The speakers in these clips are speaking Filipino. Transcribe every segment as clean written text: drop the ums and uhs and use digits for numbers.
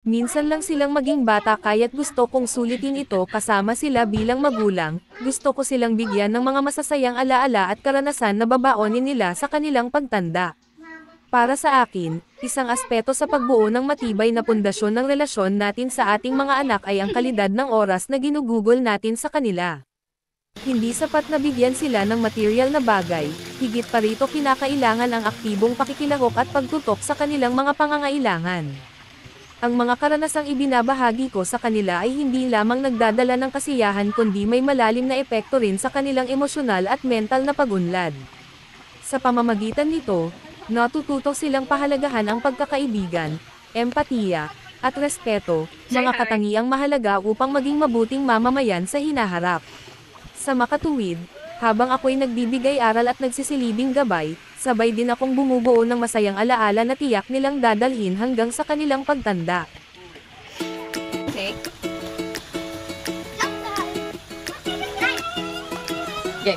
Minsan lang silang maging bata kaya't gusto kong sulitin ito kasama sila bilang magulang, gusto ko silang bigyan ng mga masasayang alaala at karanasan na babaonin nila sa kanilang pagtanda. Para sa akin, isang aspeto sa pagbuo ng matibay na pundasyon ng relasyon natin sa ating mga anak ay ang kalidad ng oras na ginugugol natin sa kanila. Hindi sapat na bigyan sila ng material na bagay, higit pa rito kinakailangan ang aktibong pakikilahok at pagtutok sa kanilang mga pangangailangan. Ang mga karanasang ibinabahagi ko sa kanila ay hindi lamang nagdadala ng kasiyahan kundi may malalim na epekto rin sa kanilang emosyonal at mental na pag-unlad. Sa pamamagitan nito, natututo silang pahalagahan ang pagkakaibigan, empatiya, at respeto, mga katangiang mahalaga upang maging mabuting mamamayan sa hinaharap. Sa makatuwid, habang ako'y nagbibigay aral at nagsisilibing gabay, sabay din akong bumubuo ng masayang alaala na tiyak nilang dadalhin hanggang sa kanilang pagtanda. Okay. Okay.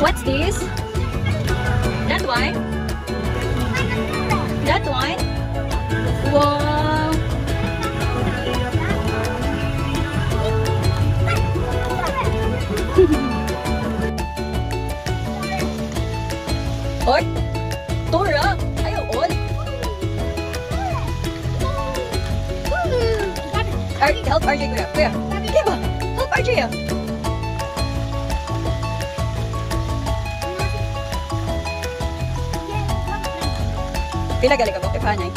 What's this? That one? That one? Wow! Oy! Tora! Ayaw, on! Help RJ, kuya. Kuya! Diba? Help RJ, ah! Pila gali ka ba? Kaya panay?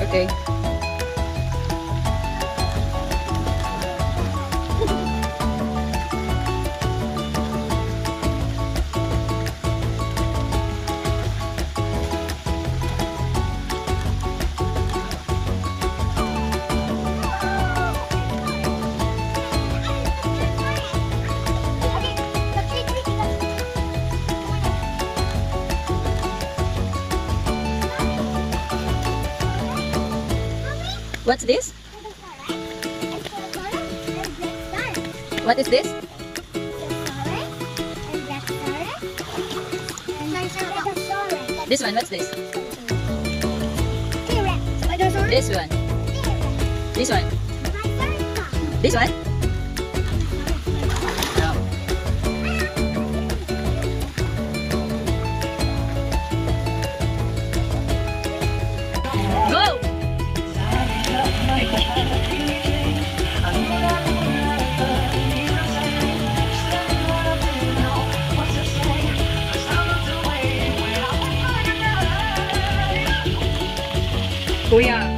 Okay. What's this? What is this? This one, what's this? This one. This one. This one? No. Go! Kuya.